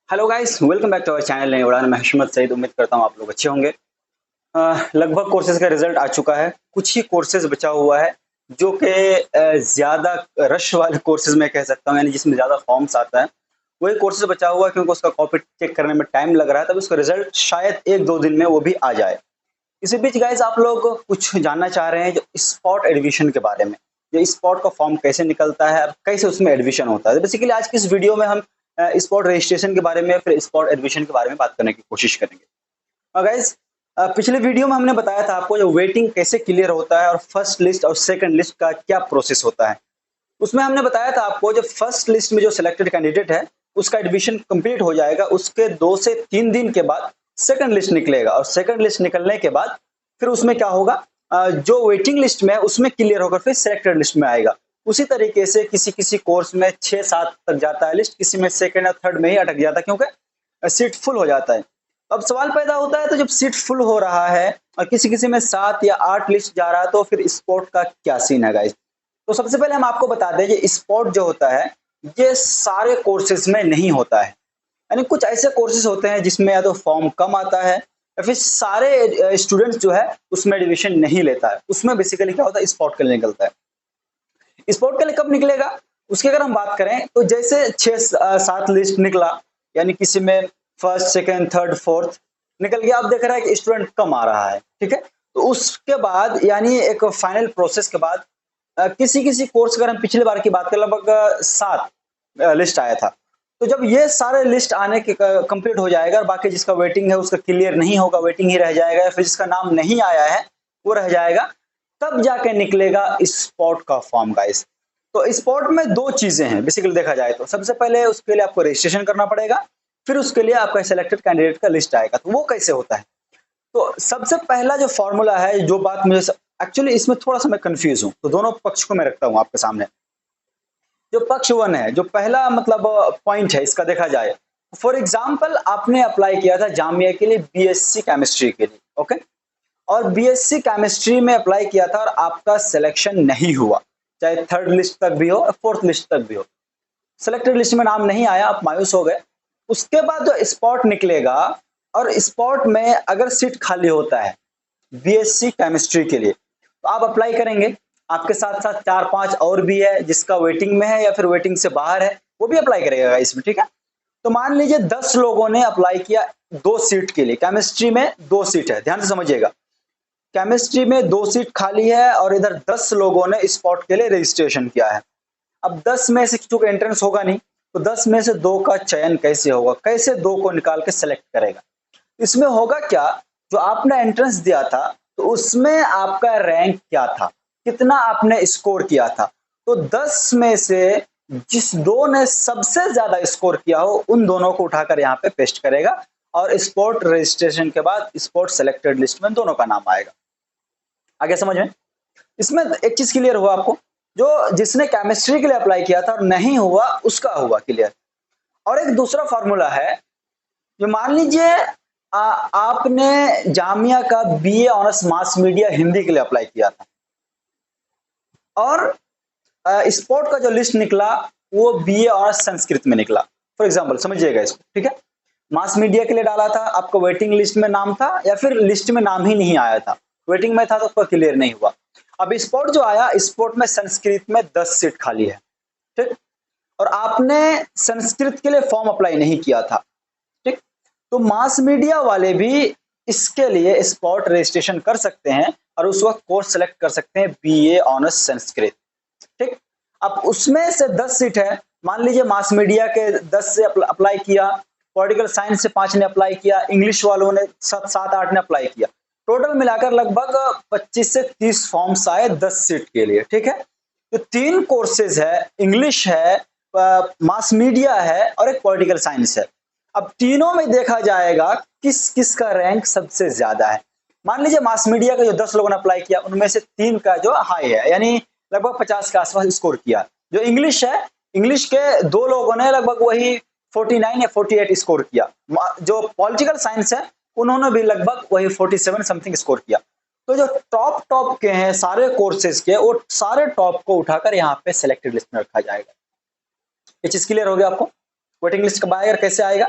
Hello guys, welcome back to our channel Nai Udaan. मैं हशमत सईद। उम्मीद करता हूँ आप लोग अच्छे होंगे। लगभग कोर्सेज का रिजल्ट आ चुका है। कुछ ही कोर्सेज बचा हुआ है जो कि ज़्यादा रश वाले कोर्सेज में कह सकता हूँ, यानी जिसमें ज़्यादा फॉर्म्स आता है। वही कोर्सेज बचा हुआ है क्योंकि उसका कॉपी चेक करने में टाइम लग रहा है, तब उसका रिजल्ट शायद 1-2 दिन में वो भी आ जाए। इसी बीच गाइस आप लोग कुछ जानना चाह रहे हैं जो स्पॉट एडमिशन के बारे में। ये स्पॉट का फॉर्म कैसे निकलता है और कैसे उसमें एडमिशन होता है। बेसिकली आज की इस वीडियो में हम स्पॉट रजिस्ट्रेशन के बारे में फिर स्पॉट एडमिशन के बारे में बात करने की कोशिश करेंगे। और गाइस पिछले वीडियो में हमने बताया था आपको जो वेटिंग कैसे क्लियर होता है और फर्स्ट लिस्ट और सेकंड लिस्ट का क्या प्रोसेस होता है। उसमें हमने बताया था आपको जो फर्स्ट लिस्ट में जो सिलेक्टेड कैंडिडेट है उसका एडमिशन कंप्लीट हो जाएगा, उसके 2 से 3 दिन के बाद सेकंड लिस्ट निकलेगा और सेकंड लिस्ट निकलने के बाद फिर उसमें क्या होगा, जो वेटिंग लिस्ट में है उसमें क्लियर होकर फिर सिलेक्टेड लिस्ट में आएगा। उसी तरीके से किसी किसी कोर्स में 6-7 तक जाता है लिस्ट, किसी में सेकंड या थर्ड में ही अटक जाता है क्योंकि सीट फुल हो जाता है। अब सवाल पैदा होता है तो जब सीट फुल हो रहा है और किसी किसी में 7 या 8 लिस्ट जा रहा है तो फिर स्पॉट का क्या सीन है गाइस। तो सबसे पहले हम आपको बता दें ये स्पॉट जो होता है ये सारे कोर्सेज में नहीं होता है। यानी कुछ ऐसे कोर्सेज होते हैं जिसमें या तो फॉर्म कम आता है या फिर सारे स्टूडेंट्स जो है उसमें एडमिशन नहीं लेता है। उसमें बेसिकली क्या होता है, स्पॉट के लिए निकलता है। स्पॉट के लिए कब निकलेगा उसकी अगर हम बात करें तो जैसे 6-7 लिस्ट निकला, यानी किसी में फर्स्ट सेकेंड थर्ड फोर्थ निकल गया। अब देख रहा है कि स्टूडेंट कम आ रहा है, ठीक है। तो उसके बाद यानी एक फाइनल प्रोसेस के बाद किसी किसी कोर्स अगर हम पिछले बार की बात करें लगभग 7 लिस्ट आया था। तो जब ये सारे लिस्ट आने के कंप्लीट हो जाएगा और बाकी जिसका वेटिंग है उसका क्लियर नहीं होगा, वेटिंग ही रह जाएगा, या फिर जिसका नाम नहीं आया है वो रह जाएगा, तब जाके निकलेगा स्पॉट का फॉर्म गाइस। तो स्पॉट में 2 चीजें हैं बेसिकली देखा जाए तो। सबसे पहले उसके लिए आपको रजिस्ट्रेशन करना पड़ेगा, फिर उसके लिए आपका सिलेक्टेड कैंडिडेट का लिस्ट आएगा। तो वो कैसे होता है, तो सबसे पहला जो फॉर्मूला है, जो बात मुझे एक्चुअली इसमें थोड़ा सा मैं कंफ्यूज हूं, तो दोनों पक्ष को मैं रखता हूं आपके सामने। जो पक्ष 1 है, जो पहला मतलब पॉइंट है इसका देखा जाए, फॉर एग्जाम्पल आपने अप्लाई किया था जामिया के लिए बीएससी केमिस्ट्री के लिए, ओके, और बीएससी केमिस्ट्री में अप्लाई किया था और आपका सिलेक्शन नहीं हुआ, चाहे थर्ड लिस्ट तक भी हो फोर्थ लिस्ट तक भी हो, सिलेक्टेड लिस्ट में नाम नहीं आया, आप मायूस हो गए। उसके बाद जो स्पॉट निकलेगा और स्पॉट में अगर सीट खाली होता है बीएससी केमिस्ट्री के लिए तो आप अप्लाई करेंगे। आपके साथ साथ 4-5 और भी है जिसका वेटिंग में है या फिर वेटिंग से बाहर है, वो भी अप्लाई करेगा इसमें, ठीक है। तो मान लीजिए 10 लोगों ने अप्लाई किया 2 सीट के लिए, केमिस्ट्री में 2 सीट है, ध्यान से समझिएगा, केमिस्ट्री में 2 सीट खाली है और इधर 10 लोगों ने स्पॉट के लिए रजिस्ट्रेशन किया है। अब 10 में से चूंकि एंट्रेंस होगा नहीं तो 10 में से 2 का चयन कैसे होगा, कैसे 2 को निकाल के सेलेक्ट करेगा। इसमें होगा क्या, जो आपने एंट्रेंस दिया था तो उसमें आपका रैंक क्या था, कितना आपने स्कोर किया था, तो 10 में से जिस 2 ने सबसे ज्यादा स्कोर किया हो उन दोनों को उठाकर यहाँ पे पेस्ट करेगा और स्पॉट रजिस्ट्रेशन के बाद स्पॉट सेलेक्टेड लिस्ट में दोनों का नाम आएगा। आगे समझ में। इसमें एक चीज क्लियर हुआ आपको, जो जिसने केमिस्ट्री के लिए अप्लाई किया था और नहीं हुआ उसका हुआ क्लियर। और एक दूसरा फॉर्मूला है, जो मान लीजिए आपने जामिया का BA honours mass media Hindi के लिए अप्लाई किया था और स्पोर्ट का जो लिस्ट निकला वो बीए ऑनर्स संस्कृत में निकला, फॉर एग्जांपल समझिएगा इसको, ठीक है। मास मीडिया के लिए डाला था, आपका वेटिंग लिस्ट में नाम था या फिर लिस्ट में नाम ही नहीं आया था, वेटिंग में था तो उसका क्लियर नहीं हुआ। अब स्पोर्ट जो आया, स्पोर्ट में संस्कृत में 10 सीट खाली है, ठीक, और आपने संस्कृत के लिए फॉर्म अप्लाई नहीं किया था, ठीक, तो मास मीडिया वाले भी इसके लिए स्पॉट रजिस्ट्रेशन कर सकते हैं और उस वक्त कोर्स सेलेक्ट कर सकते हैं बीए ऑनर्स संस्कृत, ठीक। अब उसमें से 10 सीट है, मान लीजिए मास मीडिया के 10 से अप्लाई किया, पॉलिटिकल साइंस से 5 ने अप्लाई किया, इंग्लिश वालों ने 7-8 ने अप्लाई किया, टोटल मिलाकर लगभग 25 से 30 फॉर्म्स आए 10 सीट के लिए, ठीक है। तो 3 कोर्सेज है, इंग्लिश है, मास मीडिया है और एक पॉलिटिकल साइंस है। अब तीनों में देखा जाएगा किस किस का रैंक सबसे ज्यादा है। मान लीजिए मास मीडिया का जो 10 लोगों ने अप्लाई किया उनमें से 3 का जो हाई है, यानी लगभग 50 के आसपास स्कोर किया। जो इंग्लिश है, इंग्लिश के 2 लोगों ने लगभग वही 49 या 48 स्कोर किया। जो पॉलिटिकल साइंस है उन्होंने भी लगभग वही 47 समथिंग स्कोर किया। तो जो टॉप टॉप के हैं सारे कोर्सेज के, वो सारे टॉप को उठाकर यहाँ पे सिलेक्टेड लिस्ट में रखा जाएगा। ये चीज क्लियर हो गया आपको, वेटिंग लिस्ट कब आएगा कैसे आएगा।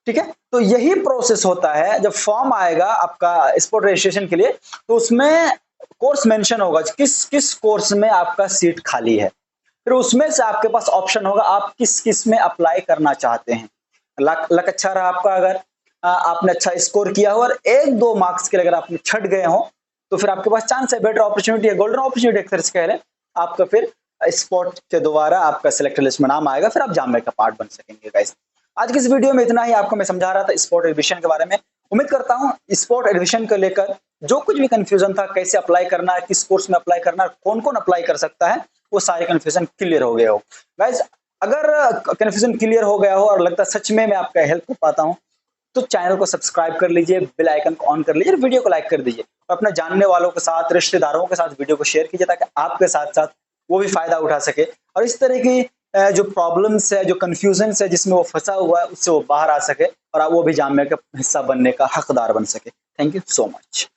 ठीक है। तो यही प्रोसेस होता है, जब फॉर्म आएगा आपका स्पोर्ट रजिस्ट्रेशन के लिए तो उसमें कोर्स मेंशन होगा किस किस कोर्स में आपका सीट खाली है, फिर उसमें से आपके पास ऑप्शन होगा आप किस किस में अप्लाई करना चाहते हैं। लक अच्छा रहा आपका, अगर आपने अच्छा स्कोर किया हो और 1-2 मार्क्स के लिए अगर आपने छट गए हो तो फिर आपके पास चांस है, बेटर अपॉर्चुनिटी है, गोल्डन अपॉर्चुनिटी एक तरह से कह लें, आपका फिर स्पोर्ट के दोबारा आपका सिलेक्टेड लिस्ट में नाम आएगा, फिर आप जामिया का पार्ट बन सकेंगे गाइस। आज की इस वीडियो में इतना ही आपको मैं समझा रहा था स्पोर्ट एडमिशन के बारे में। उम्मीद करता हूं स्पोर्ट एडमिशन को लेकर जो कुछ भी कंफ्यूजन था, कैसे अप्लाई करना है, किस कोर्स में अप्लाई करना है, कौन कौन अप्लाई कर सकता है, वो सारे कंफ्यूजन क्लियर हो गया हो गाइस। अगर कंफ्यूजन क्लियर हो गया हो और लगता है सच में मैं आपका हेल्प कर पाता हूं तो चैनल को सब्सक्राइब कर लीजिए, बेल आइकन को ऑन कर लीजिए, वीडियो को लाइक कर दीजिए और अपने जानने वालों के साथ, रिश्तेदारों के साथ वीडियो को शेयर कीजिए ताकि आपके साथ साथ वो भी फायदा उठा सके और इस तरह की जो प्रॉब्लम्स है, जो कंफ्यूजन है जिसमें वो फंसा हुआ है उससे वो बाहर आ सके और वो भी जामिया का हिस्सा बनने का हकदार बन सके। Thank you so much.